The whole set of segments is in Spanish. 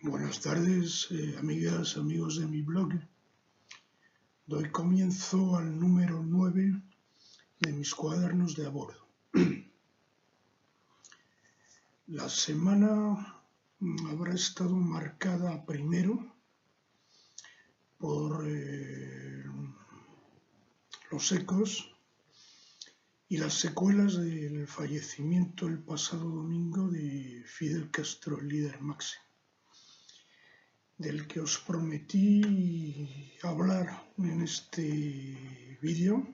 Buenas tardes, amigas, amigos de mi blog. Doy comienzo al número 9 de mis cuadernos de a bordo. La semana habrá estado marcada primero por los ecos y las secuelas del fallecimiento el pasado domingo de Fidel Castro, el líder máximo, del que os prometí hablar en este vídeo,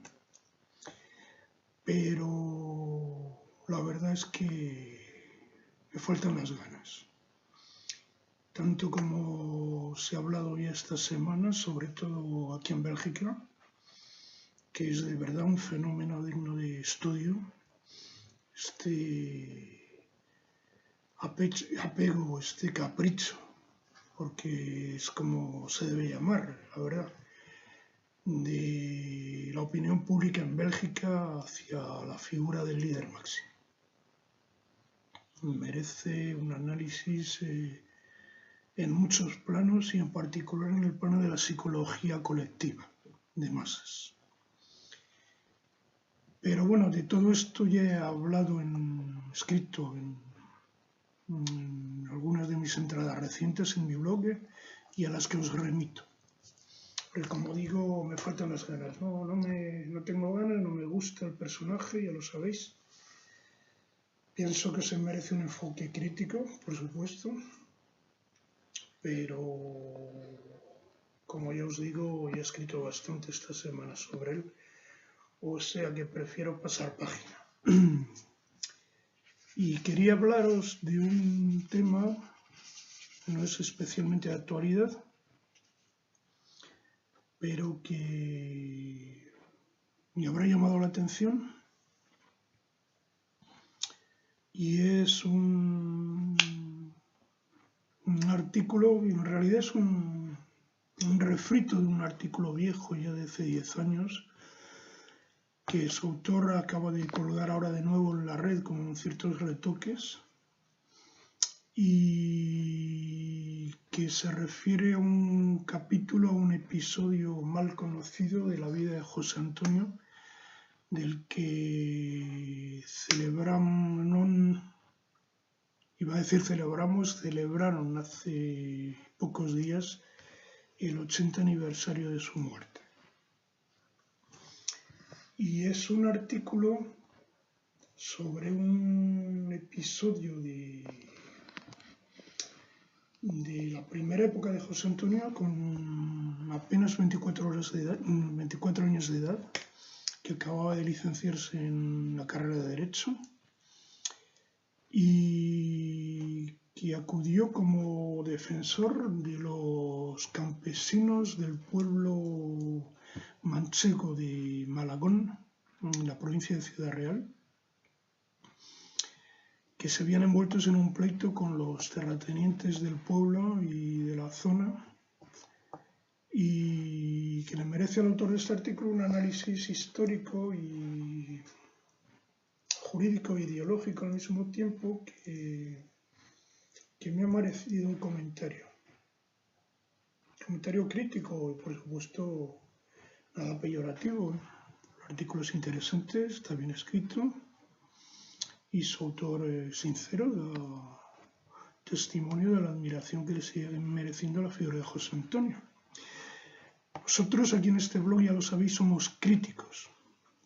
pero la verdad es que me faltan las ganas. Tanto como se ha hablado ya esta semana, sobre todo aquí en Bélgica, que es de verdad un fenómeno digno de estudio, este apego, este capricho, porque es como se debe llamar, la verdad, de la opinión pública en Bélgica hacia la figura del líder máximo. Merece un análisis en muchos planos y en particular en el plano de la psicología colectiva de masas. Pero bueno, de todo esto ya he hablado escrito en algunas de mis entradas recientes en mi blog y a las que os remito. Pero como digo, me faltan las ganas. No tengo ganas, no me gusta el personaje, ya lo sabéis. Pienso que se merece un enfoque crítico, por supuesto, pero como ya os digo, ya he escrito bastante esta semana sobre él, o sea que prefiero pasar página. Y quería hablaros de un tema que no es especialmente de actualidad, pero que me habrá llamado la atención, y es un artículo, y en realidad es un refrito de un artículo viejo ya de hace 10 años, que su autor acaba de colgar ahora de nuevo en la red con ciertos retoques, y que se refiere a un capítulo, a un episodio mal conocido de la vida de José Antonio, del que celebraron hace pocos días el 80 aniversario de su muerte. Y es un artículo sobre un episodio de la primera época de José Antonio, con apenas 24 años de edad, que acababa de licenciarse en la carrera de Derecho y que acudió como defensor de los campesinos del pueblo manchego de Malagón, en la provincia de Ciudad Real, que se habían envueltos en un pleito con los terratenientes del pueblo y de la zona, y que le merece al autor de este artículo un análisis histórico y jurídico e ideológico al mismo tiempo, que me ha merecido un comentario crítico y por supuesto nada peyorativo. El artículo es interesante, está bien escrito y su autor es sincero, da testimonio de la admiración que le sigue mereciendo la figura de José Antonio. Nosotros aquí en este blog, ya lo sabéis, somos críticos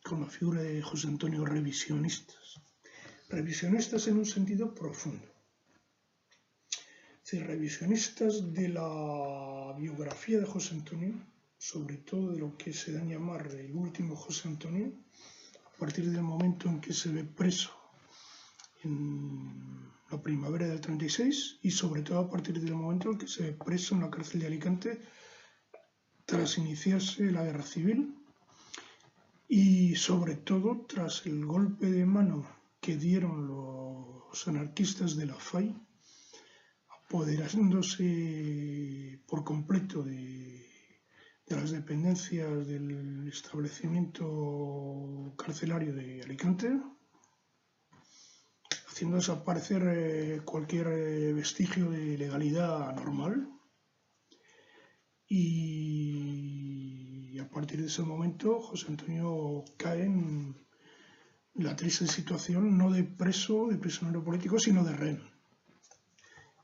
con la figura de José Antonio, revisionistas en un sentido profundo. Es decir, revisionistas de la biografía de José Antonio, sobre todo de lo que se da a llamar el último José Antonio, a partir del momento en que se ve preso en la primavera del 36 y sobre todo a partir del momento en que se ve preso en la cárcel de Alicante tras iniciarse la guerra civil, y sobre todo tras el golpe de mano que dieron los anarquistas de la FAI, apoderándose por completo de las dependencias del establecimiento carcelario de Alicante, haciendo desaparecer cualquier vestigio de legalidad normal. Y a partir de ese momento José Antonio cae en la triste situación no de preso, de prisionero político, sino de rehén.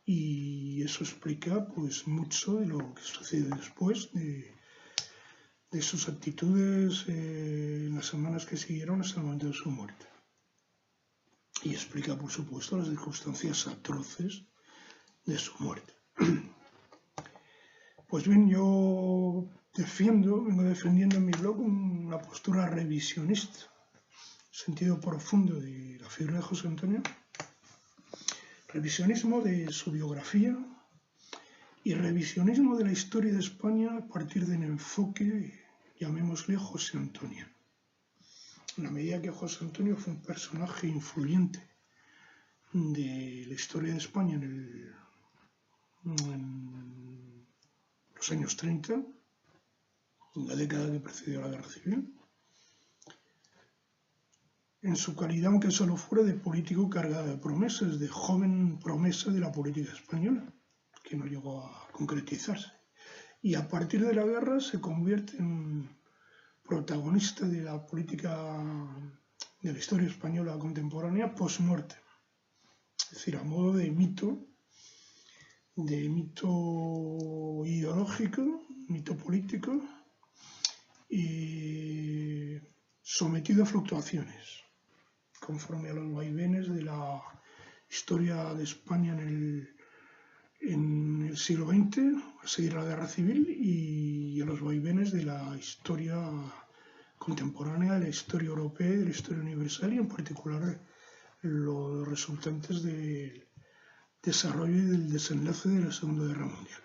Y eso explica pues mucho de lo que sucede después, de sus actitudes en las semanas que siguieron hasta el momento de su muerte. Y explica, por supuesto, las circunstancias atroces de su muerte. Pues bien, yo vengo defendiendo en mi blog una postura revisionista, sentido profundo de la figura de José Antonio, revisionismo de su biografía y revisionismo de la historia de España a partir del enfoque, llamémosle, José Antonio. En la medida que José Antonio fue un personaje influyente de la historia de España en los años 30, en la década que precedió a la Guerra Civil, en su calidad, aunque solo fuera de político cargado de promesas, de joven promesa de la política española, que no llegó a concretizarse. Y a partir de la guerra se convierte en protagonista de la política, de la historia española contemporánea post-muerte. Es decir, a modo de mito ideológico, mito político, y sometido a fluctuaciones, conforme a los vaivenes de la historia de España en el siglo XX, a seguir la Guerra Civil, y a los vaivenes de la historia contemporánea, de la historia europea y de la historia universal, y en particular los resultantes del desarrollo y del desenlace de la Segunda Guerra Mundial.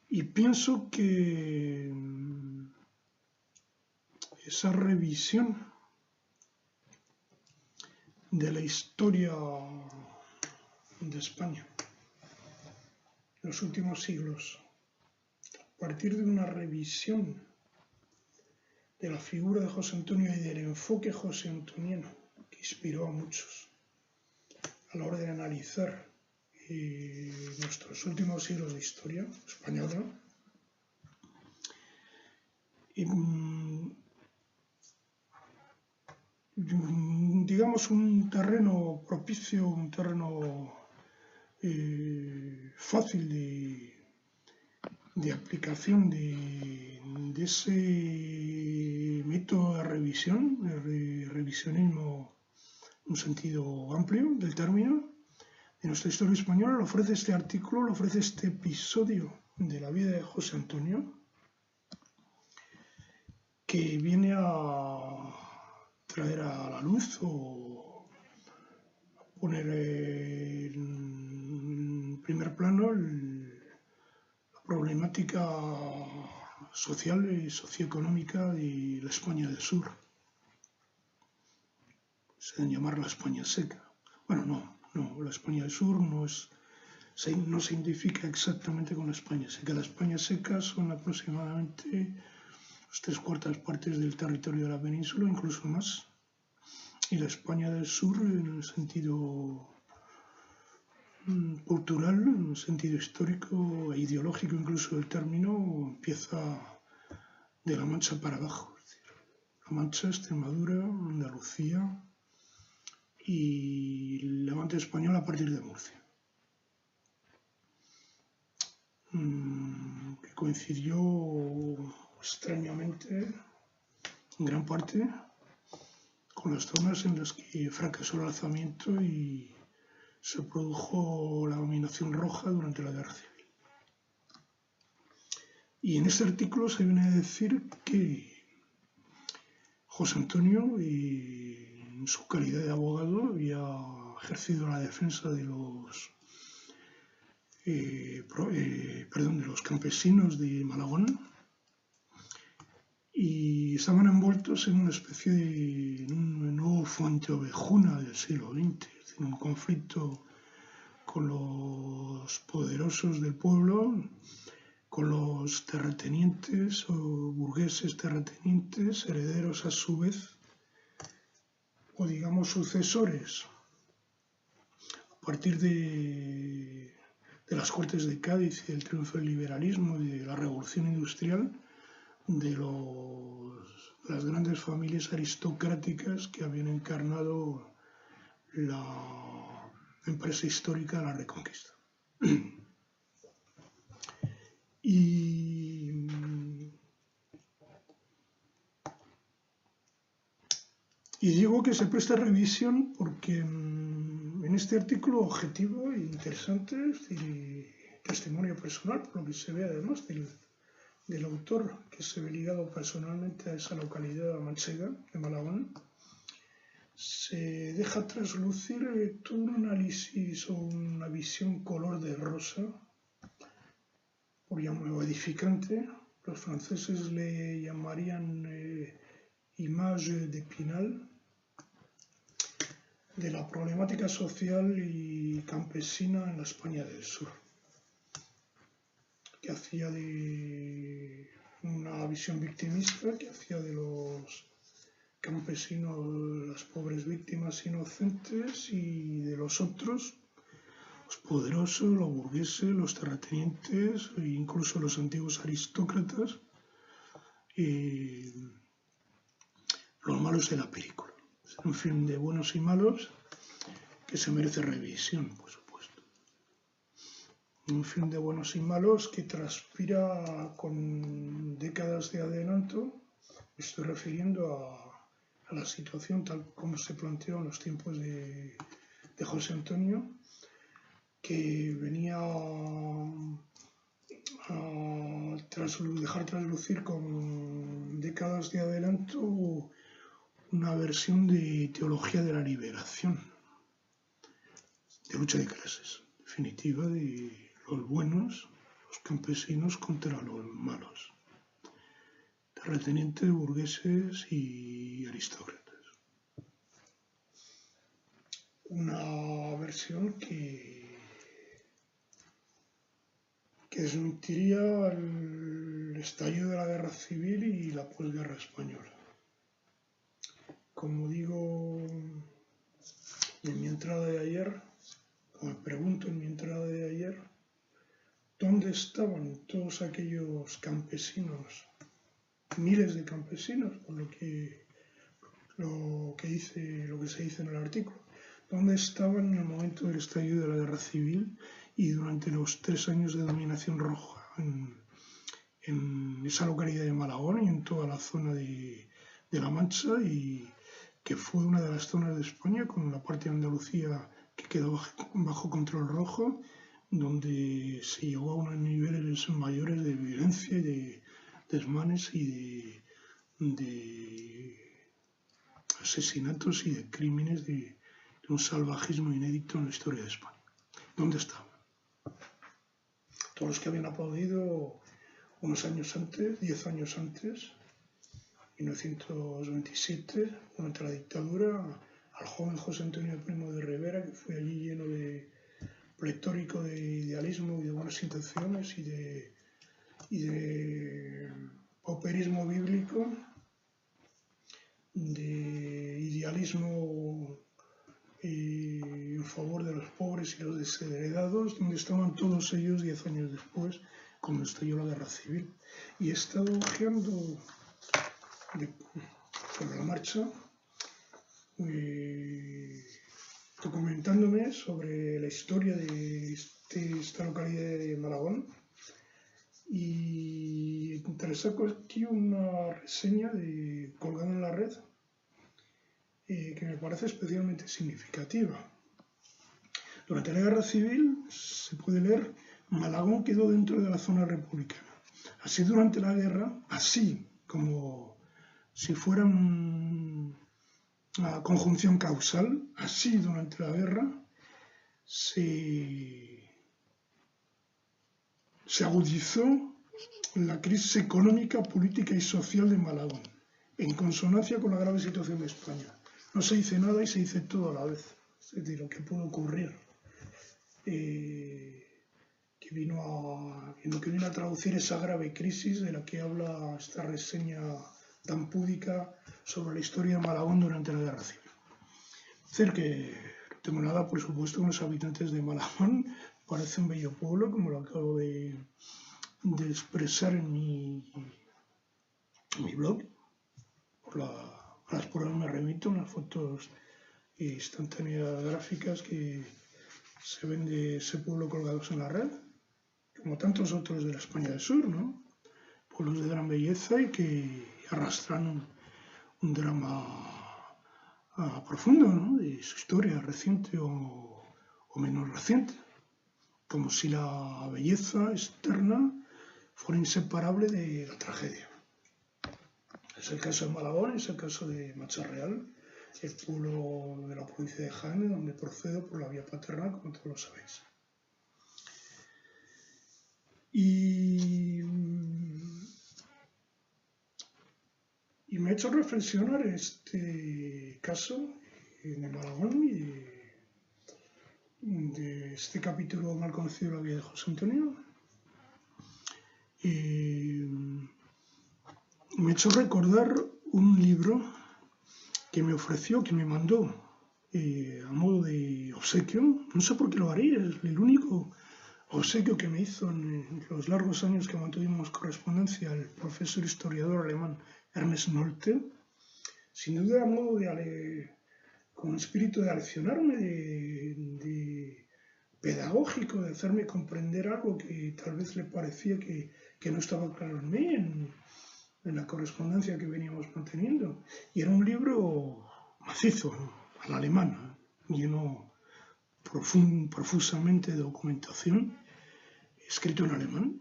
Y pienso que esa revisión de la historia de España en los últimos siglos, a partir de una revisión de la figura de José Antonio y del enfoque josé antoniano que inspiró a muchos a la hora de analizar nuestros últimos siglos de historia española, digamos un terreno propicio, un terreno fácil de aplicación de ese método de revisión, de revisionismo en un sentido amplio del término, de nuestra historia española, lo ofrece este artículo, lo ofrece este episodio de la vida de José Antonio, que viene a traer a la luz o a poner en primer plano la problemática social y socioeconómica de la España del Sur. Se debe llamar la España seca. Bueno, no, la España del Sur no se identifica exactamente con la España seca. La España seca son aproximadamente 3/4 partes del territorio de la península, incluso más. Y la España del Sur, en el sentido cultural, en el sentido histórico e ideológico incluso del término, empieza de La Mancha para abajo. Es decir, La Mancha, Extremadura, Andalucía y el Levante español a partir de Murcia, que coincidió extrañamente en gran parte con las zonas en las que fracasó el alzamiento y se produjo la dominación roja durante la Guerra Civil. Y en este artículo se viene a decir que José Antonio, en su calidad de abogado, había ejercido la defensa de los campesinos de Malagón, y estaban envueltos en una especie de nuevo Fuenteovejuna del siglo XX, es decir, un conflicto con los poderosos del pueblo, con los terratenientes o burgueses terratenientes, herederos a su vez, o digamos sucesores, a partir de las Cortes de Cádiz y del triunfo del liberalismo y de la revolución industrial, de las grandes familias aristocráticas que habían encarnado la empresa histórica de la Reconquista. Y digo que se presta revisión porque en este artículo objetivo e interesante, es decir, testimonio personal, por lo que se ve además del autor, que se ve ligado personalmente a esa localidad manchega de Malagón, se deja traslucir todo un análisis o una visión color de rosa, por llamarlo edificante. Los franceses le llamarían image de Pinal, de la problemática social y campesina en la España del Sur, que hacía de una visión victimista, que hacía de los campesinos las pobres víctimas inocentes y de los otros, los poderosos, los burgueses, los terratenientes e incluso los antiguos aristócratas, los malos de la película. Es un film de buenos y malos que se merece revisión, por supuesto. Un film de buenos y malos que transpira con décadas de adelanto. Me estoy refiriendo a la situación tal como se planteó en los tiempos de José Antonio, que venía a dejar traslucir con décadas de adelanto una versión de teología de la liberación, de lucha de clases, definitiva, de los buenos, los campesinos contra los malos, terratenientes, burgueses y aristócratas. Una versión que desmentiría el estallido de la guerra civil y la posguerra española. Como digo en mi entrada de ayer, o me pregunto en mi entrada de ayer, ¿dónde estaban todos aquellos campesinos, miles de campesinos, por lo que se dice en el artículo? ¿Dónde estaban en el momento del estallido de la guerra civil y durante los 3 años de dominación roja en esa localidad de Malagón y en toda la zona de La Mancha, y que fue una de las zonas de España, con la parte de Andalucía que quedó bajo control rojo, donde se llegó a unos niveles mayores de violencia y de desmanes y de asesinatos y de crímenes de un salvajismo inédito en la historia de España. ¿Dónde estaban? Todos los que habían aplaudido unos años antes, 10 años antes, 1927, durante la dictadura, al joven José Antonio Primo de Rivera, que fue allí lleno de pletórico de idealismo y de buenas intenciones y de pauperismo bíblico, de idealismo en favor de los pobres y los desheredados, donde estaban todos ellos 10 años después, cuando estalló la guerra civil. Y he estado ojeando sobre la marcha, documentándome sobre la historia de esta localidad de Malagón, y interesó aquí una reseña colgada en la red que me parece especialmente significativa. Durante la guerra civil, se puede leer, Malagón quedó dentro de la zona republicana. Así durante la guerra, así como si fuera una conjunción causal, así durante la guerra se agudizó la crisis económica, política y social de Malagón, en consonancia con la grave situación de España. No se dice nada y se dice todo a la vez. Es decir, lo que pudo ocurrir, que vino a traducir esa grave crisis de la que habla esta reseña tan púdica sobre la historia de Malagón durante la guerra civil. decir que no tengo nada, por supuesto, con los habitantes de Malagón. Parece un bello pueblo, como lo acabo de expresar en mi blog. A las pruebas me remito, unas fotos instantáneas gráficas que se ven de ese pueblo colgados en la red, como tantos otros de la España del Sur, ¿no? Pueblos de gran belleza y que arrastran un drama profundo, ¿no? De su historia reciente o menos reciente, como si la belleza externa fuera inseparable de la tragedia. Es el caso de Malagón, es el caso de Macharreal, el pueblo de la provincia de Jaén, donde procedo por la vía paterna, como todos lo sabéis. Y me ha hecho reflexionar este caso de Malagón y de este capítulo mal conocido de la vida de José Antonio. Me ha hecho recordar un libro que me ofreció, que me mandó a modo de obsequio. No sé por qué lo haría, es el único obsequio que me hizo en los largos años que mantuvimos correspondencia el profesor historiador alemán Ernest Nolte. Sin duda, a modo con espíritu de aleccionarme, de pedagógico, de hacerme comprender algo que tal vez le parecía que no estaba claro en mí, en la correspondencia que veníamos manteniendo. Y era un libro macizo, a la alemana, lleno profusamente de documentación, escrito en alemán.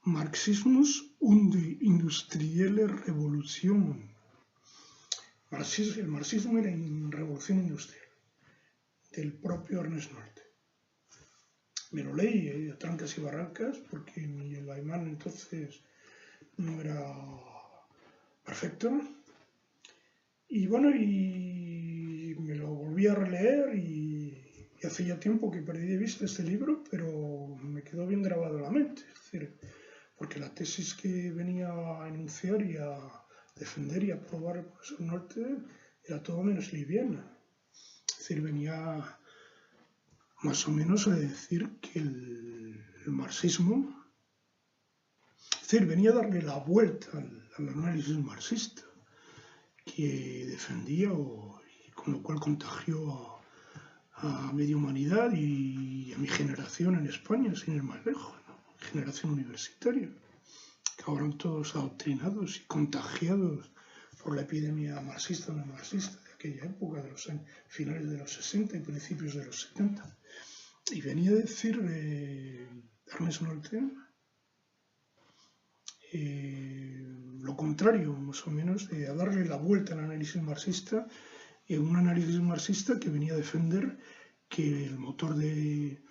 Marxismus und die industrielle Revolution. El marxismo y la revolución industrial, del propio Ernest Nolte. Me lo leí a trancas y barrancas, porque mi alemán entonces no era perfecto. Y bueno, y me lo volví a releer y hace ya tiempo que perdí de vista este libro, pero me quedó bien grabado en la mente. Es decir, porque la tesis que venía a enunciar y a defender y a aprobar el profesor Nolte era todo menos liviana. Es decir, venía más o menos a decir que el marxismo, es decir, venía a darle la vuelta al análisis marxista que defendía y con lo cual contagió a media humanidad y a mi generación en España, sin ir más lejos, ¿no? Generación universitaria, que ahora todos adoctrinados y contagiados por la epidemia marxista o no marxista de aquella época, de los finales de los 60 y principios de los 70. Y venía a decir Ernest Nolte lo contrario, más o menos, de a darle la vuelta al análisis marxista, un análisis marxista que venía a defender que el motor de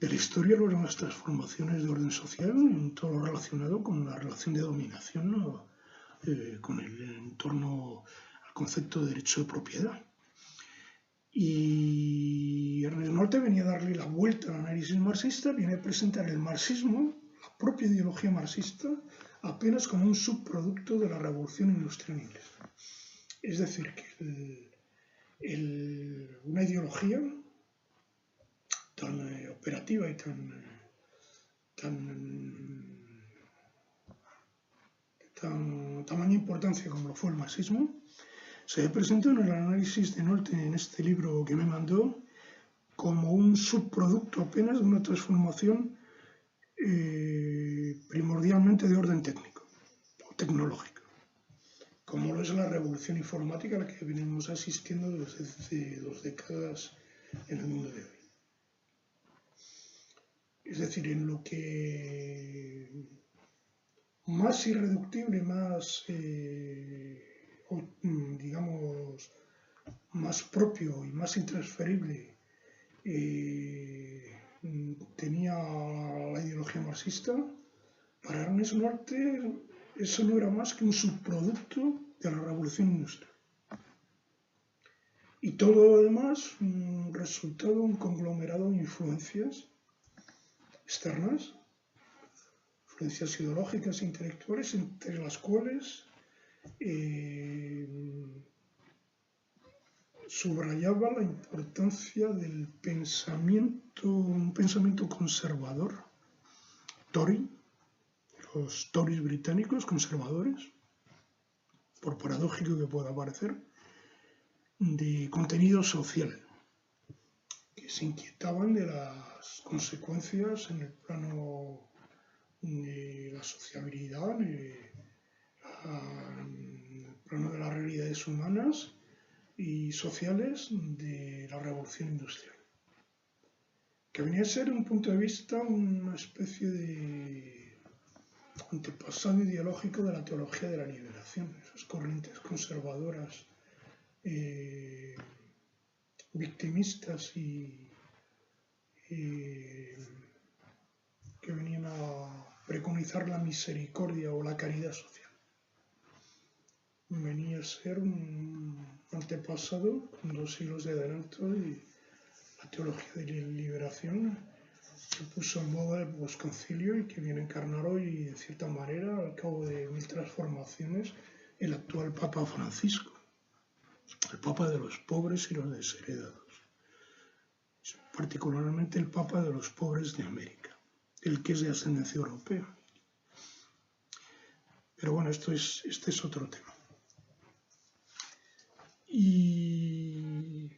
la historia lo eran las transformaciones de orden social en todo lo relacionado con la relación de dominación, ¿no? Con el entorno al concepto de derecho de propiedad. Y Ernest Nolte venía a darle la vuelta al análisis marxista, viene a presentar el marxismo, la propia ideología marxista, apenas como un subproducto de la revolución industrial inglesa. Es decir, que una ideología tan operativa y tamaña importancia como lo fue el marxismo, se presentó en el análisis de Nolte en este libro que me mandó como un subproducto apenas de una transformación primordialmente de orden técnico o tecnológico, como lo es la revolución informática a la que venimos asistiendo desde hace 2 décadas en el mundo de hoy. Es decir, en lo que más irreductible, más, digamos, más propio y más intransferible tenía la ideología marxista, para Ernest Nolte eso no era más que un subproducto de la revolución industrial. Y todo lo demás, resultado un conglomerado de influencias externas, influencias ideológicas e intelectuales, entre las cuales subrayaba la importancia del un pensamiento conservador, Tory, los Tories británicos conservadores, por paradójico que pueda parecer, de contenido social, que se inquietaban de las consecuencias en el plano de la sociabilidad, en el plano de las realidades humanas y sociales de la revolución industrial, que venía a ser, un punto de vista, una especie de antepasado ideológico de la teología de la liberación, esas corrientes conservadoras, victimistas y que venían a preconizar la misericordia o la caridad social. Venía a ser un antepasado con 2 siglos de adelanto y la teología de la liberación se puso en moda el posconcilio y que viene a encarnar hoy, de cierta manera, al cabo de 1000 transformaciones, el actual Papa Francisco, el Papa de los pobres y los desheredados, particularmente el Papa de los pobres de América, el que es de ascendencia europea. Pero bueno, este es otro tema. Y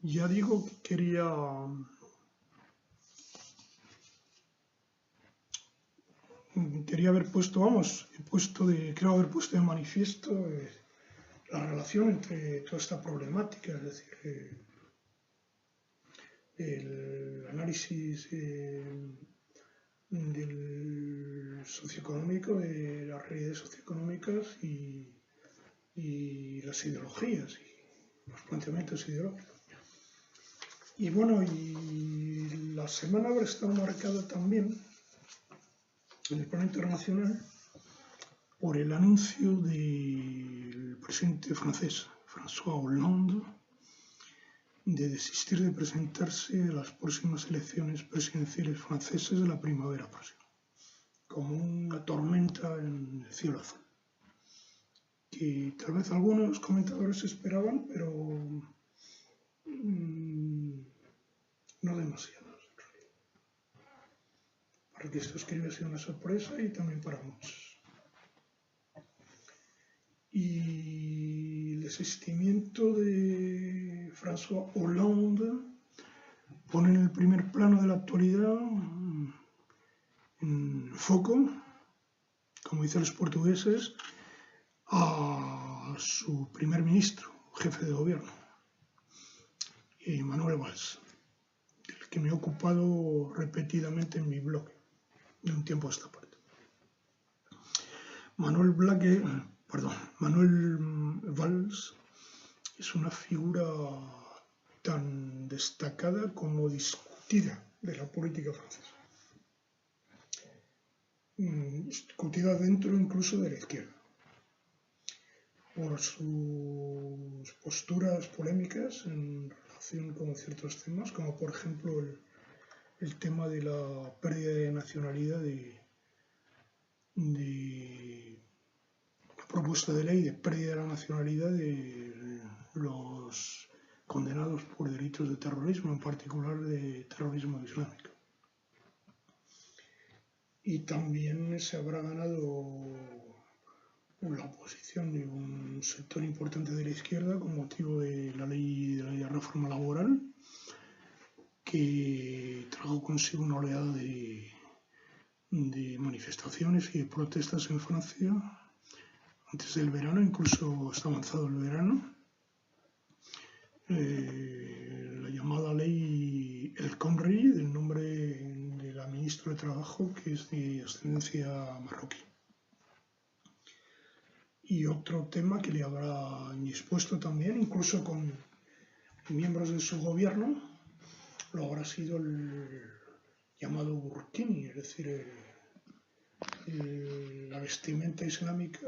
ya digo que quería haber puesto, creo haber puesto de manifiesto la relación entre toda esta problemática, es decir, el análisis del socioeconómico, de las realidades socioeconómicas y las ideologías y los planteamientos ideológicos. Y bueno, y la semana habrá estado marcada también en el plano internacional por el anuncio del presidente francés, François Hollande, de desistir de presentarse a las próximas elecciones presidenciales francesas de la primavera próxima, como una tormenta en el cielo azul, que tal vez algunos comentadores esperaban, pero no demasiados, en realidad. Para que esto escriba ha sido una sorpresa y también para muchos. Y el desistimiento de François Hollande pone en el primer plano de la actualidad, en foco, como dicen los portugueses, a su primer ministro, jefe de gobierno, Manuel Valls, del que me he ocupado repetidamente en mi blog de un tiempo a esta parte. Manuel Valls es una figura tan destacada como discutida de la política francesa, discutida dentro incluso de la izquierda, por sus posturas polémicas en relación con ciertos temas, como por ejemplo el tema de la pérdida de nacionalidad, de propuesta de ley de pérdida de la nacionalidad de los condenados por delitos de terrorismo, en particular de terrorismo islámico. Y también se habrá ganado la oposición de un sector importante de la izquierda con motivo de la ley de reforma laboral, que trajo consigo una oleada de manifestaciones y de protestas en Francia antes del verano, incluso está avanzado el verano. La llamada ley El Khomri, del nombre de la ministra de Trabajo, que es de ascendencia marroquí. Y otro tema que le habrá indispuesto también, incluso con miembros de su gobierno, lo habrá sido el llamado burkini, es decir, la vestimenta islámica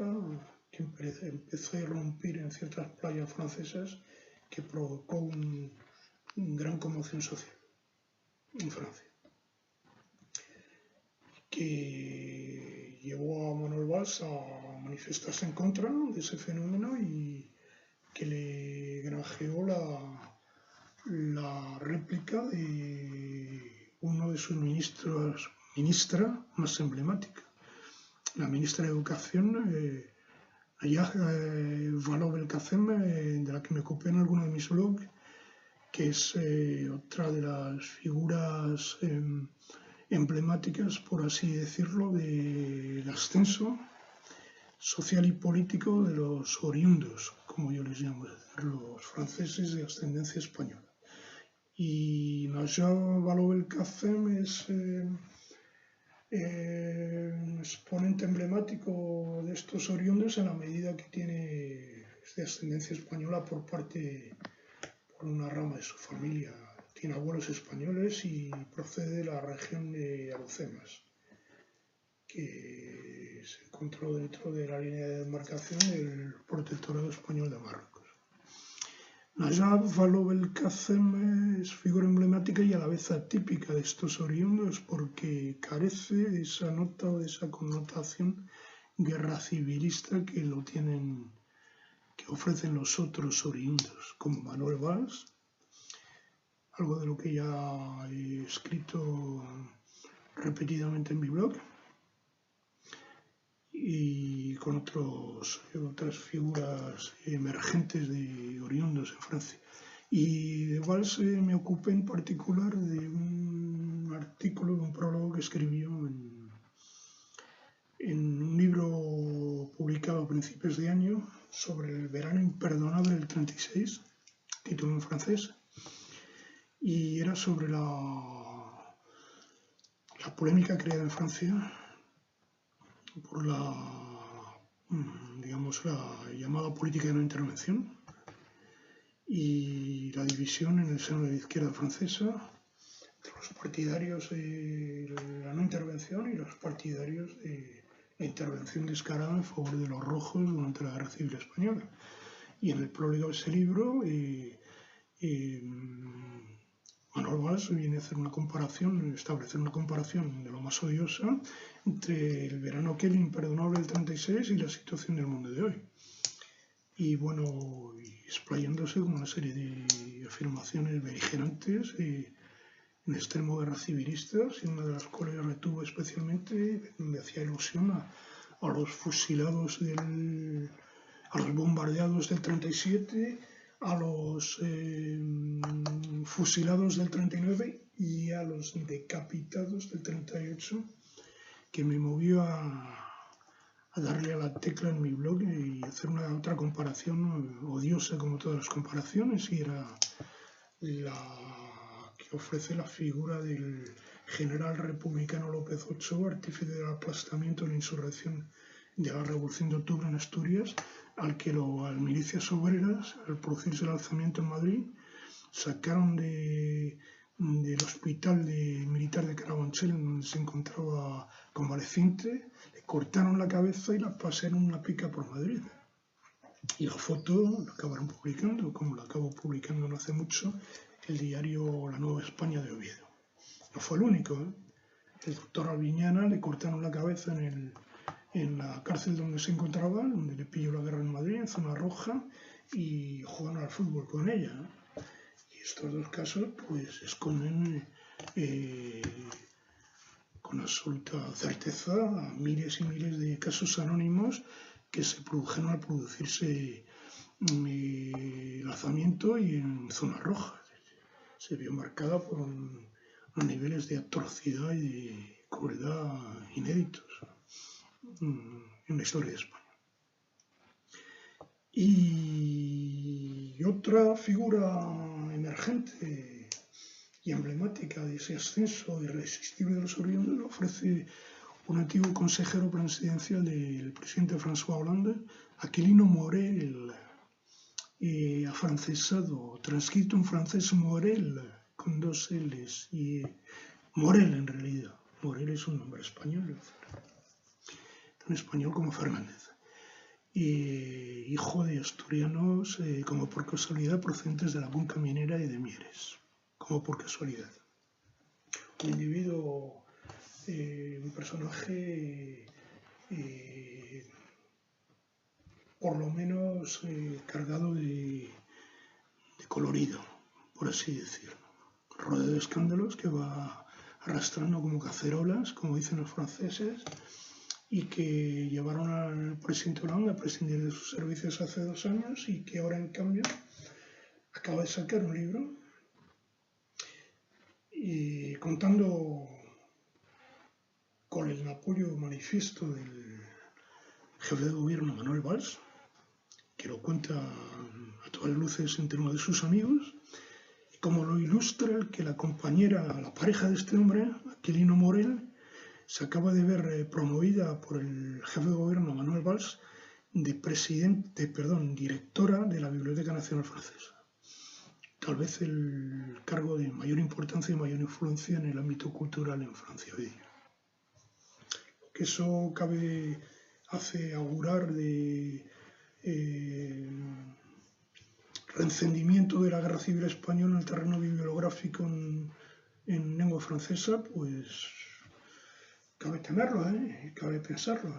que empezó a irrumpir en ciertas playas francesas, que provocó una gran conmoción social en Francia, que llevó a Manuel Valls a manifestarse en contra de ese fenómeno y que le granjeó la réplica de uno de sus ministra más emblemática, la ministra de Educación, Nayah Vallaud-Belkacem, de la que me ocupé en alguno de mis blogs, que es otra de las figuras emblemáticas, por así decirlo, del ascenso social y político de los oriundos, como yo les llamo, los franceses de ascendencia española. Y Nayah Vallaud-Belkacem es un exponente emblemático de estos oriundos en la medida que tiene de ascendencia española por una rama de su familia. Tiene abuelos españoles y procede de la región de Alhucemas, que se encontró dentro de la línea de demarcación del Protectorado Español de Marruecos. Nayah Vallaud-Belkacem es figura emblemática y a la vez atípica de estos oriundos porque carece de esa nota o de esa connotación guerra civilista que ofrecen los otros oriundos, como Manuel Valls, algo de lo que ya he escrito repetidamente en mi blog, y con otras figuras emergentes de oriundos en Francia. Y de Valls me ocupé en particular de un artículo, de un prólogo que escribió en un libro publicado a principios de año sobre el verano imperdonable del 36, título en francés, y era sobre la polémica creada en Francia por la llamada política de no intervención y la división en el seno de la izquierda francesa entre los partidarios de la no intervención y los partidarios de la intervención descarada en favor de los rojos durante la Guerra Civil Española. Y en el prólogo de ese libro, Manuel Valls viene a establecer una comparación de lo más odiosa entre el verano aquel imperdonable del 36 y la situación del mundo de hoy. Y bueno, explayándose con una serie de afirmaciones beligerantes en extremo guerra civilistas, y una de las cuales retuvo especialmente, donde hacía ilusión a los fusilados a los bombardeados del 37, a los fusilados del 39 y a los decapitados del 38, que me movió a darle a la tecla en mi blog y hacer otra comparación odiosa como todas las comparaciones, y era la que ofrece la figura del general republicano López Ochoa, artífice del aplastamiento de la insurrección de la Revolución de Octubre en Asturias, al que las milicias obreras, al producirse el alzamiento en Madrid, sacaron del hospital militar de Carabanchel, donde se encontraba convaleciente, le cortaron la cabeza y la pasaron una pica por Madrid. Y la foto la acabaron publicando, como la acabó publicando no hace mucho el diario La Nueva España de Oviedo. No fue el único, ¿eh? El doctor Albiñana le cortaron la cabeza en la cárcel donde se encontraba, donde le pilló la guerra en Madrid, en Zona Roja, y jugaron al fútbol con ella, ¿no? Y estos dos casos pues esconden con absoluta certeza a miles y miles de casos anónimos que se produjeron al producirse el alzamiento y en Zona Roja. Se vio marcada por unos niveles de atrocidad y de crueldad inéditos en la historia de España. Y otra figura emergente y emblemática de ese ascenso irresistible de los oriundos lo ofrece un antiguo consejero presidencial del presidente François Hollande, Aquilino Morel, afrancesado, transcrito en francés Morel, con dos L's, y Morel en realidad. Morel es un nombre español, tan español como Fernández. Hijo de asturianos, como por casualidad, procedentes de la cuenca minera y de Mieres, como por casualidad. Un individuo, un personaje por lo menos cargado de colorido, por así decirlo. Rodeado de escándalos que va arrastrando como cacerolas, como dicen los franceses, y que llevaron al presidente Hollande a prescindir de sus servicios hace 2 años y que ahora, en cambio, acaba de sacar un libro contando con el apoyo manifiesto del jefe de gobierno Manuel Valls, que lo cuenta a todas luces entre uno de sus amigos, y como lo ilustra el que la compañera, la pareja de este hombre, Aquilino Morel, se acaba de ver promovida por el jefe de gobierno Manuel Valls de directora de la Biblioteca Nacional Francesa. Tal vez el cargo de mayor importancia y mayor influencia en el ámbito cultural en Francia hoy día. Que eso hace augurar de reencendimiento de la guerra civil española en el terreno bibliográfico en lengua francesa, pues cabe temerlo, cabe pensarlo.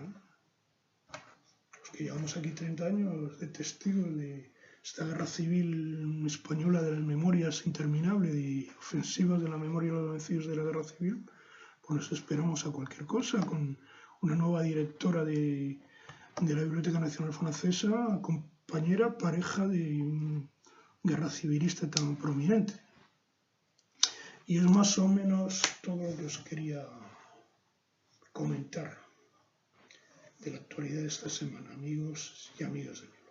Los que llevamos aquí 30 años de testigos de esta guerra civil española de las memorias interminables y ofensivas de la memoria de los vencidos de la guerra civil, pues nos esperamos a cualquier cosa, con una nueva directora de la Biblioteca Nacional Francesa, compañera, pareja de un guerra civilista tan prominente. Y es más o menos todo lo que os quería comentar de la actualidad de esta semana, amigos y amigas de mi